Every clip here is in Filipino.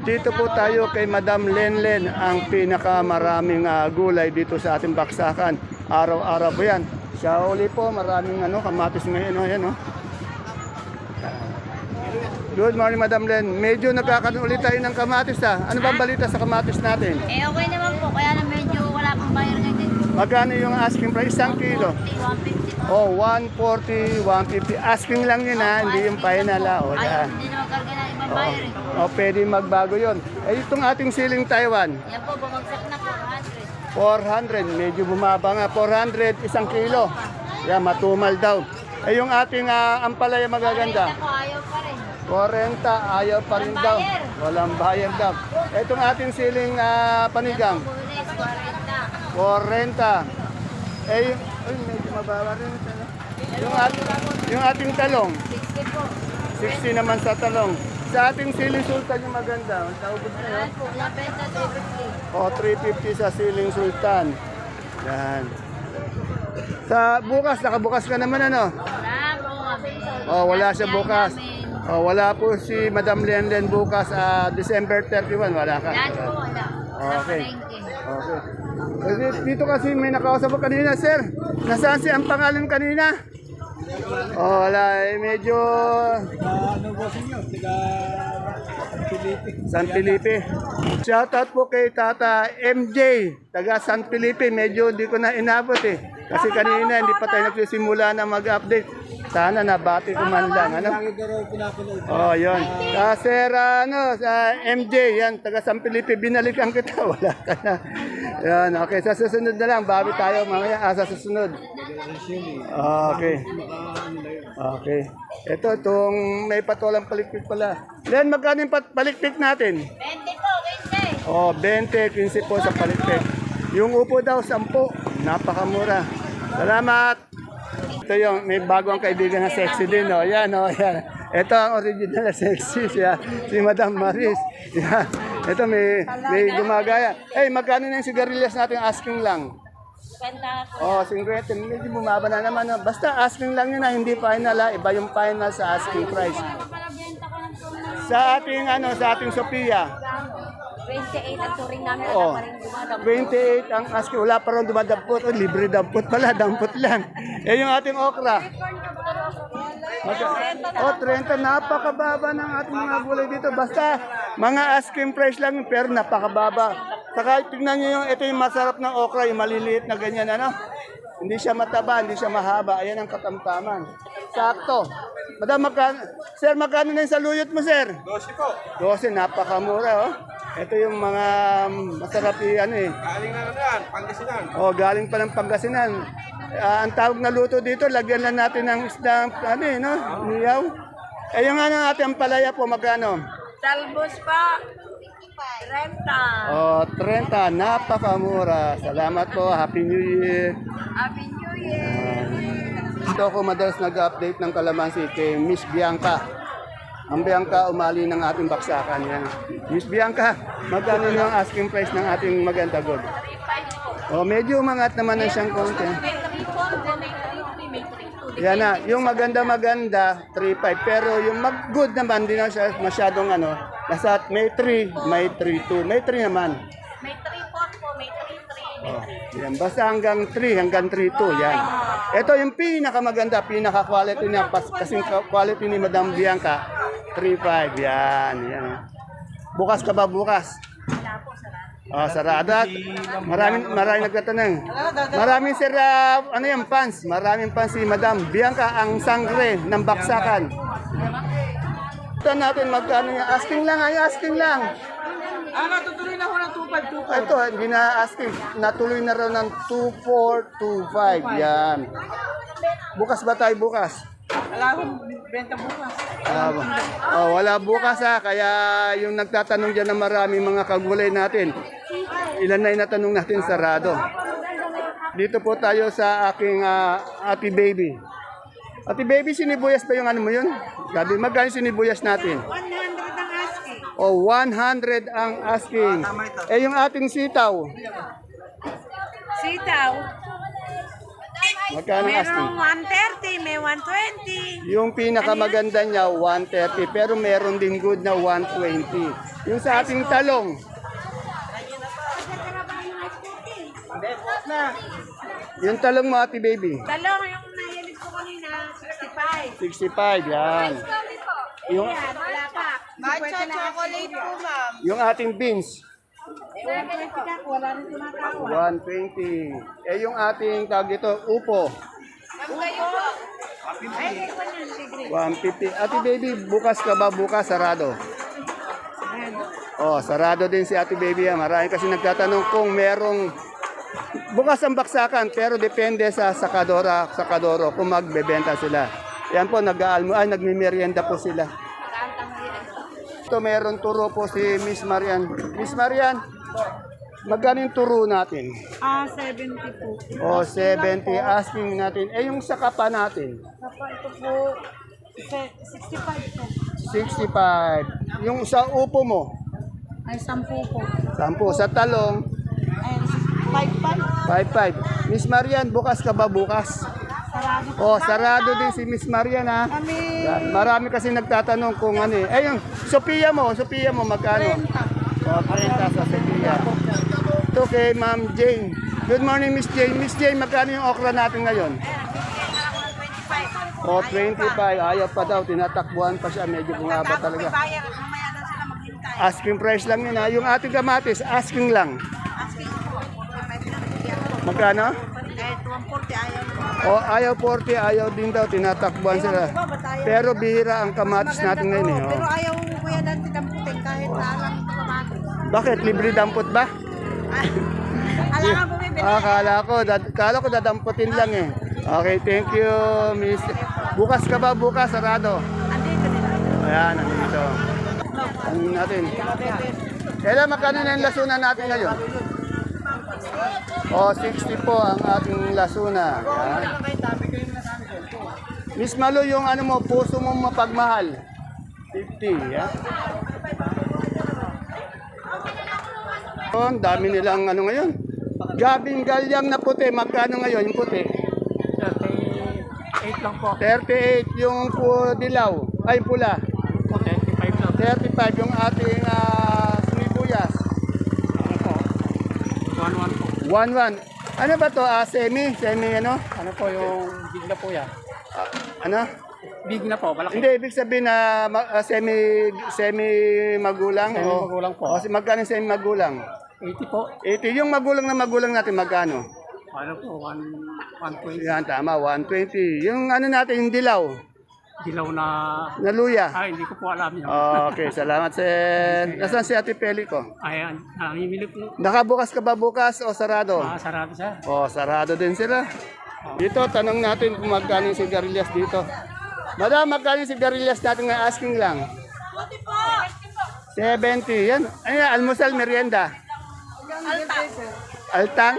Dito po tayo kay Madam Lenlen, ang pinakamaraming gulay dito sa ating baksakan. Araw-araw po yan. Siya uli po, maraming kamatis ngayon. Ayan, Good morning, Madam Len. Medyo nagkakaroon ulit tayo ng kamatis Ano bang balita sa kamatis natin? Okay naman po, kaya na medyo wala pang bayar ngayon. Magkano yung asking price? Isang kilo? 150. Oh, 140, 150. Asking lang yun hindi yung final Ay, hindi na magkarga na ibang bayar pwede magbago yun. Itong ating siling Taiwan? Yan po, bumagsak na po, 400. Medyo bumaba nga. 400, isang kilo. Yan, matumal daw. Yung ating ampalaya magaganda? Ako, ayaw pa rin. 40, ayaw pa rin daw. Walang bayar daw. Itong ating siling panigang? 40. Medyo mababa rin. Yung ating talong? 60 po. 60 naman sa talong. Sa ating siling sultan yung maganda. Taubos na yun? Yan po, nabenta 350. 350 sa siling sultan. Yan. Sa bukas, nakabukas ka naman Wala po kami. wala siya bukas. Wala po si Madam Lenlen bukas December 31, wala ka. Yan po, wala. Okay. Dito kasi may nakausap ko kanina, sir. Nasaan si ang pangalan kanina? Wala, medyo San Felipe. Shoutout po kay Tata MJ, taga San Felipe. Medyo di ko na inabot kasi kanina hindi pa tayo nagsisimula na mag-update. Sana nabati ko man lang. Yun. Sir, sa MJ, yan, taga San Felipe, binalikan kita. Wala ka na. Yan, okay. Sa susunod na lang, bago tayo mamaya. Sa susunod. Okay. Okay. Itong may patolang palikpik pala. Len, magkano yung palikpik natin? 20 po, 20. 20, 15 po sa palikpik. Yung upo daw, 10. Napakamura. Salamat. Ito yung may bagong kaibigan na sexy din. Yan. Ito ang original na sexy siya. Si Madam Maris. Yan. Ito may gumagaya. Magkano na yung sigarilyas natin? Asking lang. 50. Medyo bumaba na naman. Basta asking lang yun hindi final Iba yung final sa asking price. Sa ating Sophia. 28 ang turing namin, wala pa rin dumadambot. 28 ang asking. Wala pa rin dumadampot. Libre dampot pala. Dampot lang. Yung ating okra. 30. Napakababa ng ating mga gulay dito. Basta mga asking price lang pero napakababa. Saka tignan nyo ito yung masarap ng okra, yung maliliit na ganyan, Hindi siya mataba, hindi siya mahaba. Ayan ang katamtaman. Sakto. Madam, sir, magkano na yung saluyot mo, sir? 12 po. 12, napakamura, Ito yung mga masarap Galing na yan, Pangasinan. Galing pa ng Pangasinan. Ang tawag na luto dito, lagyan lang natin ng isda, niyaw. Yung ating palaya po, magkano? Talbos pa. 30. 30, napakamura. Salamat po, Happy New Year. Happy New Year. Ito ako madalas nag-update ng kalamansi kay Miss Bianca. Ang Bianca umali ng ating baksakan. Yan. Miss Bianca, magkano yung asking price ng ating maganda gold? Medyo umangat naman na siyang konti. Yan na, yung maganda 3.5 pero yung good naman din na siya masyadong nasa may 3, may 3.2, may 3 naman. May 3.4 po, may 3.3. Yan, basta hanggang 3, hanggang 3.2, yan. Ito yung pinakamaganda, pinaka-quality niya, kasing quality ni Madam Bianca, 3.5, yan. Bukas ka ba bukas? Wala po, sarado. Sarado. Maraming nagtatanong. Maraming sir, fans? Maraming fans si Madam Bianca, ang sangre ng baksakan. Ito natin magkano yung asking lang. Natutuloy na ako ng 2.5. Ito, hindi na asking. Natuloy na raw ng 2.425. Yan. Bukas ba tayo bukas? Wala akong benta bukas. Wala bukas kaya yung nagtatanong dyan na maraming mga kagulay natin, ilan na yung natanong natin sarado. Dito po tayo sa aking Ate Baby. Ate Baby, sinibuyas ba yung mo yun? Gabi, magkano sinibuyas natin? 100 ang asking. 100 ang asking. Yung ating sitaw? Sitaw. Magkano ang asking? Merong 130, may 120. Yung pinakamaganda niya, 130. Pero meron din good na 120. Yung sa ating talong, yung talong mo, ate baby, Talong yung nahilig ko kanina, 65. 65, yan. Yung, Yan, wala pa. Matcha chocolate po, ma'am. yung ating beans, 120 ka, wala rin tumatawa. 120. Eh, yung ating tawag dito, upo, Ay, 100. 150. Ate baby, bukas ka ba? Bukas, sarado. Oh, sarado din si ate baby. Marami kasi nagtatanong kung merong bukas ang baksakan, pero depende sa sakadoro kung magbebenta sila. Yan po, nagmimerienda po sila. Ito, meron turo po si Miss Marian. Miss Marian, magkano yung turo natin? 70 po. O, 70 asking natin. Eh, yung sakapa natin? Ito po, 65 po. 65. Yung sa upo mo? Ay, 10 po. 10. Sa talong? Ay, 55. 5-5. Miss Marian, bukas ka ba bukas? Sarado po. Oh, sarado din si Miss Marian ha. Kami, Yan, marami kasi nagtatanong kung ano eh. Ayun, Sophia mo magkano? Oh, 30 sa Sophia. Ito kay Ma'am Jane. Good morning, Miss Jane. Miss Jane, magkano yung okra natin ngayon? Oh, 25. Ayaw pa daw, tinatakbuhan pa siya. Medyo bumaba talaga. bayar, mamaya na sila maghintay. Asking price lang yun ha. Yung ating kamatis, asking lang. Asking po, 45 lang yan. Magkano? Kahit 140 ayaw naman. O ayaw 40, ayaw din daw, tinatakbuhan sila. Pero bihira ang kamatis natin ngayon eh. Pero Oh. ayaw kuya dati damputin kahit na alam kamatis. Bakit? Libre dampot ba? Alam nga bumibili. Kala ko dadamputin lang eh. Okay, thank you, Miss. Bukas ka ba? Bukas, sarado. Andito nila. Ayan, nandito. Ano natin? Kailan magkano na yung lasunan natin ngayon? O, 60 po ang ating lasuna. Ayan. Miss Malo, yung ano mo, puso mo mapagmahal. 50, yan. Ang dami nilang ano ngayon. Gabing galyang na puti, magkano ngayon yung puti? 38 lang po. 38 yung dilaw, ay pula. 35 lang. 35 yung ating sinibuyas. Ano po? 11 po. 11. Ano ba to? Semi ano? Ano po yung big na po yan? Ano? Big na po, malaki. Hindi, ibig sabihin na semi magulang. Semi magulang po. O, magkano yung semi magulang? 80 po. 80. Yung magulang na magulang natin, magkano? Ano po? 120. Yan, tama, 120. Yung ano natin, yung dilaw, Dilaw na... na luya. Ay, hindi ko po alam yun. Okay, salamat, sir. Nasaan si Ate Peli ko? Ayan, namimili po. Nakabukas ka ba bukas o sarado? Sarado siya. Oh, sarado din sila. Dito, tanong natin kung magkano yung sigarilyas dito. Madam, magkano yung sigarilyas natin na asking lang? 70. Yan. Ayan, almusal, merienda. Altang.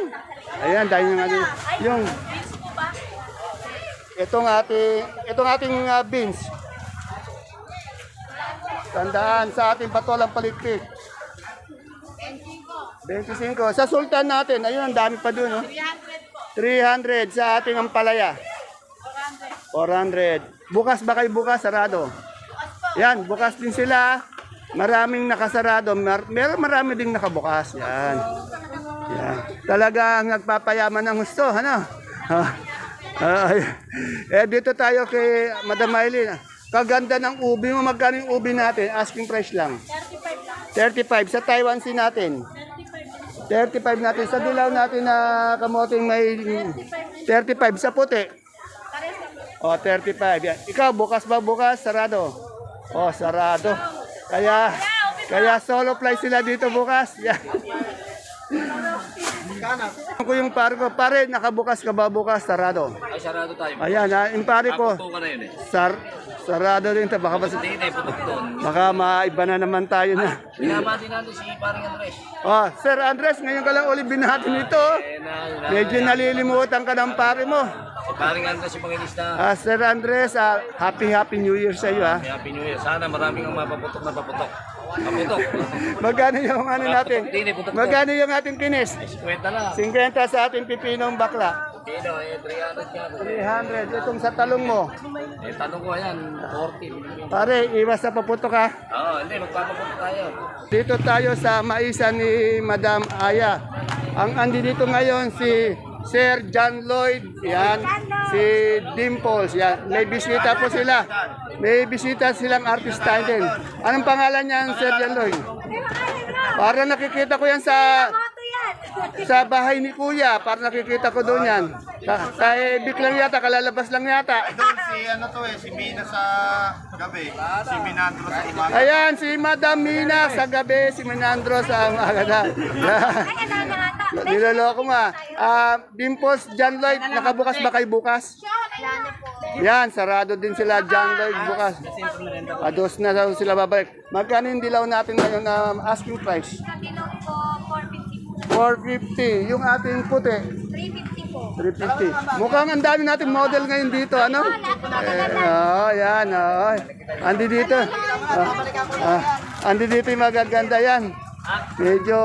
Ayan, dahil yung ano. Yung, itong ating beans. Tandaan sa ating patolang palikpik. 25. Sa sultan natin, ayun, ang dami pa dun. Oh. 300 sa ating ampalaya. 400. Bukas ba kayo bukas? Sarado. Yan, bukas din sila. Maraming nakasarado. Marami ding nakabukas. Yan. Yan. Talagang nagpapayaman ng gusto. Ano? Dito tayo kay Madam Maylin. Kaganda ng ubi mo. Magkano yung ubi natin? Asking price lang. 35 sa Taiwan Sea natin. 35 natin. Sa dilaw natin na kamoting may 35 sa puti. O, 35. Yan. Ikaw, bukas ba bukas? Sarado. O, sarado. Kaya solo fly sila dito bukas. Yan. Ako yung pare ko. Pare, nakabukas ka ba bukas? Sarado. Ay, sarado tayo. Ayan, yung pare ko. Ako ka na yun eh. Sarado din ito. Hindi, putok doon. Baka maiba na naman tayo na. Binabati natin si paring Andres. Oh, Sir Andres, ngayon ka lang ulit binati nito. Medyo nalilimutan ka ng pare mo. Si paring Andres yung pangilis na. Sir Andres, happy New Year sa iyo. Happy New Year. Sana maraming ang mapaputok na paputok. Paputok. Magkano yung ano natin? Putok din, putok Magkano yung ating kinis? Ay, 50 lang. 50 sa ating pipinong bakla. Kilo, 300 yan. 300. Itong sa talong mo. Tanong ko yan, 40. Pare, iwas sa paputok ha. Oo, hindi, magpapapunta tayo. Dito tayo sa maisa ni Madam Aya. Ang andi dito ngayon si Sir John Lloyd, yan, si Dimples, yan. May bisita po sila. May bisita silang artista din. Anong pangalan niyan, Sir John Lloyd? Para nakikita ko yan sa bahay ni Kuya. Para nakikita ko doon yan. Sa Ebik lang yata, kalalabas lang yata. Si ano to eh, si Mina sa gabi, si Minandro sa umaga. Ayan, si Madam Mina sa gabi, si Minandro sa umaga. Niloloko mo Dimples, John Lloyd, nakabukas ba kayo bukas? Yan, sarado din sila John Lloyd bukas. Ados na daw sila babalik. Magkano yung dilaw natin ngayon na asking price? Katilong po, 450 450. po. Yung ating puti, 350 po. 350. Mukhang ang dami natin model ngayon dito, ano? Yan, andi dito. Andi dito yung magaganda yan. Medyo,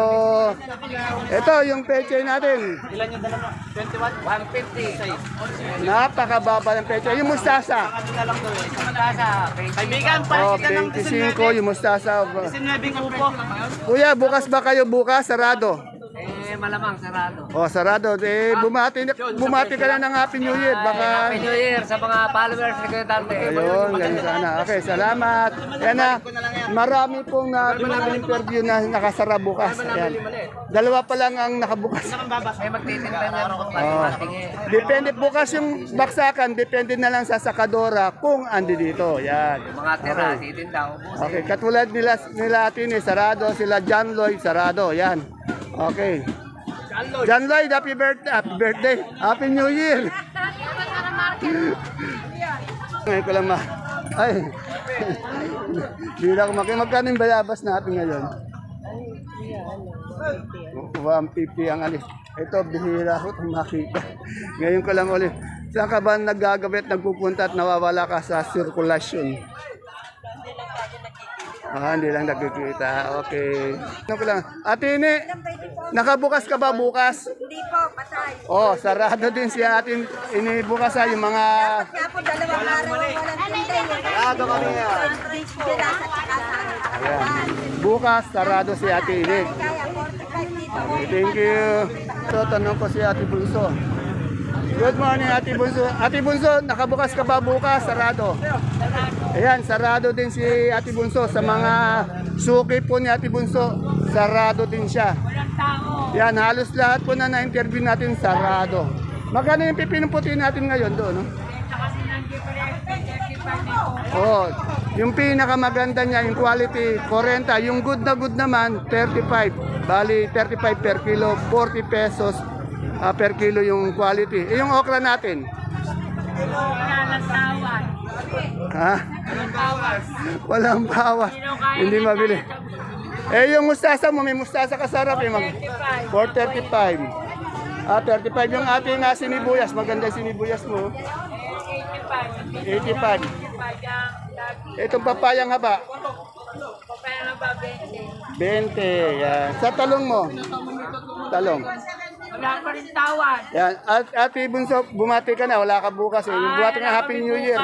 ito yung peche natin. Ilan yung dala mo? 21? 150. Napakababa ng peche. Yung mustasa. Kaibigan, Oh, 25 yung mustasa. sinabing upo. Kuya, bukas ba kayo bukas? Sarado. Malamang sarado. Oh, sarado. Bumati ka na ng Happy New Year. Baka... Happy New Year sa mga followers ni Kuya Dante. Ayun, ganun sana. Okay, salamat. Yan na, marami pong interview na nakasara bukas. Ayan. Dalawa pa lang ang nakabukas. Ay magtitinda niya ng Depende bukas yung baksakan, depende na lang sa sakadora kung andi dito. Yan. mga tira, titinda. Okay, katulad nila atin sarado, sila John Lloyd, sarado. Yan. Okay. John Lloyd, happy birthday. Happy New Year. Ngayon ko lang ay, hindi na ako magkano yung bayabas natin ngayon? 150 ang alis. Ito, bihira ko itong makita. Ngayon ko lang ulit. Saan ka ba naggagabit, nagpupunta at nawawala ka sa sirkulasyon? Hindi lang nakikita. Okay. Ano ko lang. Ate Ini, nakabukas ka ba bukas? Hindi po, patay. Oh, sarado din si atin inibukas yung mga... Kaya po, dalawang araw walang tinday. Sarado kami yan. Ayan. Bukas, sarado si Ate Ini. Kaya 45 dito. Okay, thank you. So, tanong ko si Ate Bunso. Good morning, Ate Bunso. Ate Bunso, nakabukas ka ba bukas? Sarado. Ayan, sarado din si Ate Bunso. Sa mga suki po ni Ate Bunso, sarado din siya. Yan, halos lahat po na na-interview natin, sarado. Magkano yung pipinong puti natin ngayon doon, no? Oh, yung pinakamaganda niya, yung quality, 40. Yung good naman, 35. Bali, 35 per kilo, 40 pesos per kilo yung quality. Yung okra natin? Ha? Walang bawas. Hindi mabili. Yung mustasa mo, may mustasa kasarap eh. 435. 35 yung ating sinibuyas. Maganda yung sinibuyas mo. 85. Itong papayang haba. 20. Yan. Sa talong mo? Talong. Wala pa rin tawad. Yan. Ate Bunso, bumati ka na. Wala ka bukas eh. Bumati ka na Happy New Year.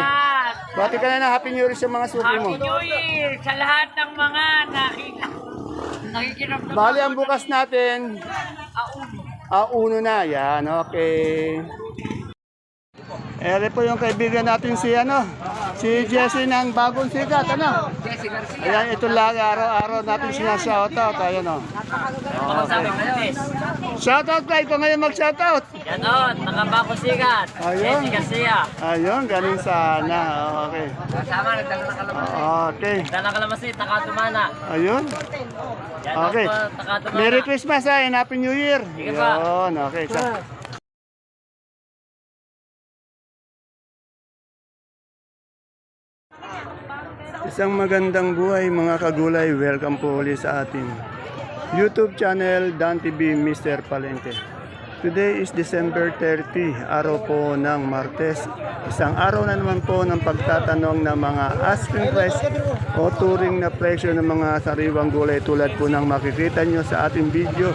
Bumati ka na Happy New Year sa mga suki mo. Happy New Year sa lahat ng mga nakikiramdam. Bali ang bukas natin. Uno na. Yan. Okay. Ere po yung kaibigan natin si si Jesse ng Bagong Sikat, Jesse Garcia. Ayan, ito lang araw-araw natin sinashoutout. Ayan Okay. Shoutout kayo kung ngayon mag-shoutout. Yan o, nakabako sikat. Ayun. Jesse Garcia. Ayun, ganun sana. Okay. Kasama, nagdala ng kalamansi. Okay. Dala kalamansi, Takatumana. Ayun. Yan Okay. po, Takatumana. Merry Christmas and Happy New Year. Sige pa. Yun, okay. Isang magandang buhay mga kagulay. Welcome po ulit sa ating YouTube channel Dan TV Mr. Palengke. Today is December 30, araw po ng Martes. Isang araw na naman po ng pagtatanong ng mga asking price o turing na presyo ng mga sariwang gulay tulad po ng makikita nyo sa ating video.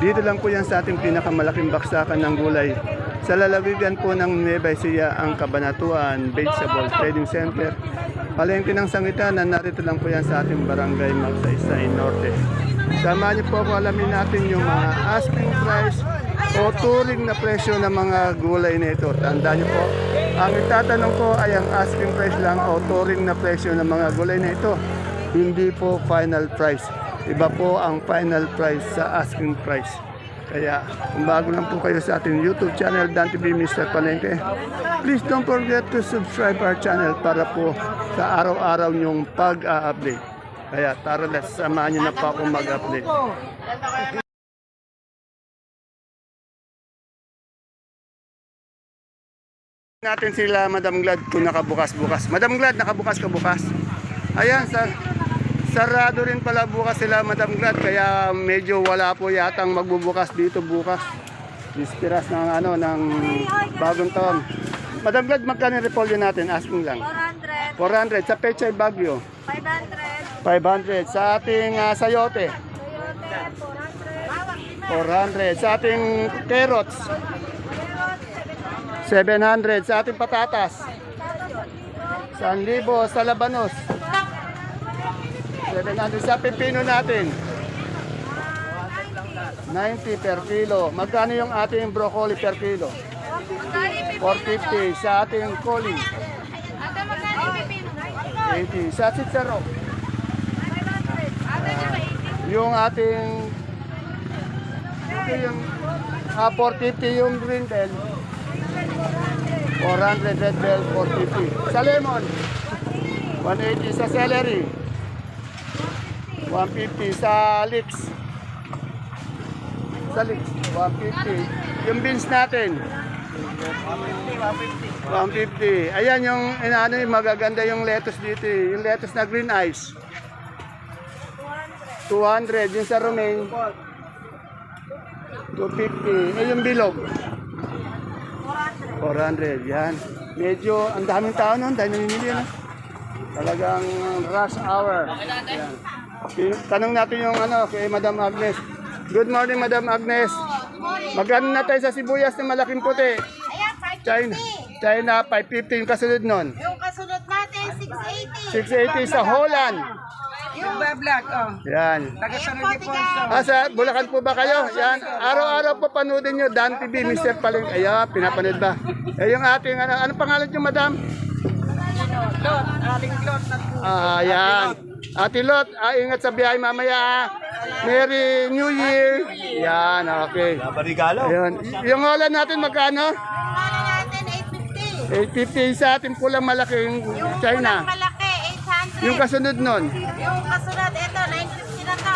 Dito lang po yan sa ating pinakamalaking baksakan ng gulay Sa lalawigan po ng Nueva Ecija, ang Cabanatuan Vegetable Trading Center. Palengke ng sangitan na narito lang po yan sa ating barangay Magsaysay Norte. Samahan niyo po kung alamin natin yung mga asking price o turing na presyo ng mga gulay na ito. Tandaan niyo po, ang itatanong ko ay ang asking price lang o turing na presyo ng mga gulay na ito. Hindi po final price. Iba po ang final price sa asking price. Kaya kung bago lang po kayo sa ating YouTube channel, Dan TV Mr. Palengke, please don't forget to subscribe our channel para po sa araw-araw nyong pag-update. Kaya tara, let's samahan nyo na pa akong mag-update. Natin sila Madam Glad kung nakabukas-bukas. Madam Glad, nakabukas ka bukas? Ayan, sarado rin pala bukas sila Madam Glad, kaya medyo wala po yatang magbubukas dito bukas. Dispiras ng ng bagong taon. Madam Glad, magkano yung repolyo natin? Asking lang. 400. 400. Sa Pechay Bagyo. 500. 500. Sa ating sayote. 400. Sa ating carrots. 700. Sa ating patatas. 1,000. Sa labanos. 700 sa pipino natin. 90 per kilo. Magkano yung ating broccoli per kilo? 450 sa ating coli. 80 sa sitsaro. Yung ating yung 450 yung green bell. 400 red bell 450. Sa lemon 180 sa celery. 150 sa leeks. Sa leeks, 150. Yung beans natin. 150. Ayan yung magaganda yung lettuce dito. Yung lettuce na green ice. 200. Yung sa romaine. 250. Yung bilog. 400. Yan. Medyo ang daming tao nun. Dahil namimili na. Talagang rush hour. Yan. Tanong natin yung kay Madam Agnes. Good morning, Madam Agnes. Magkano na tayo sa sibuyas na malaking puti? Ayan, 550. China 550 yung kasunod nun. Yung kasunod natin, 680. 680 sa Holland. Yung bablak, Yan. Sa Bulacan po ba kayo? Yan. Araw-araw po panoodin nyo. Dan TV, Mr. Paling. Ayan, pinapanood ba? Yung ating, ano pangalan nyo, Madam? Lot, ating lot na po. Yan. Ate Lot, ingat sa biyahe mamaya. Merry New Year. Yan, okay. Ayun. Yung Holland natin magkano? Wala natin, 850. 850 sa ating pulang malaking Yung China. pulang malaki, 800. Yung kasunod nun, Yung kasunod, ito, 950 na to.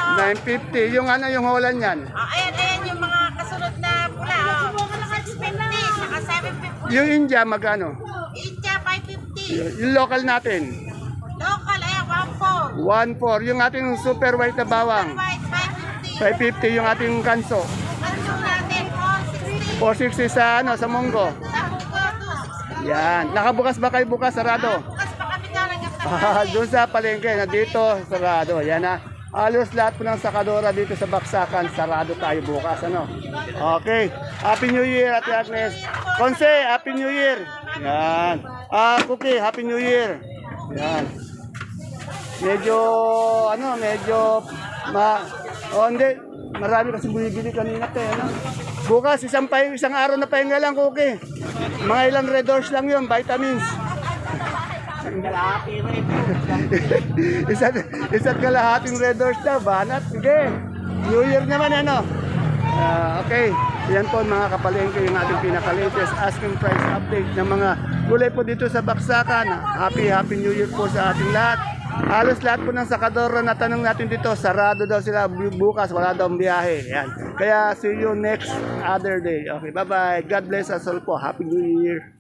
950. Yung yung Holland yan. Ayan, yung mga kasunod na pula, 650, saka 750. Yung India, magkano? India, 550. Yung local natin, Local, ayan, 14. 1.4. Yung ating super white na bawang, White, 550. 550. Yung ating kanso, Kanso natin, 460 460. sa Munggo. Sa Buko, 260. Yan. Nakabukas ba kayo bukas, sarado? Bukas pa kami talaga. Doon sa palengke, na dito, sarado. Yan na. Halos lahat po ng sakadora dito sa Baksakan, sarado tayo bukas. Okay. Happy New Year, Ate Agnes. Konse, Happy New Year. Yan. Cookie, Happy New Year. Yan. Medyo, hindi. Marami kasi bumibili kanina tayo, Bukas, isang araw na pahinga lang, Cookie. Mga ilang red doors lang yun, vitamins. isa't kalahating red doors daw, banat. Sige. New Year naman, okay. Yan po mga kapalengke, yung ating pinaka-latest asking price update ng mga gulay po dito sa Baksakan. Happy New Year po sa ating lahat. Halos lahat po ng sakadora na tanong natin dito, sarado daw sila bukas, wala daw biyahe. Yan. Kaya see you next other day. Okay, bye-bye. God bless us all po. Happy New Year.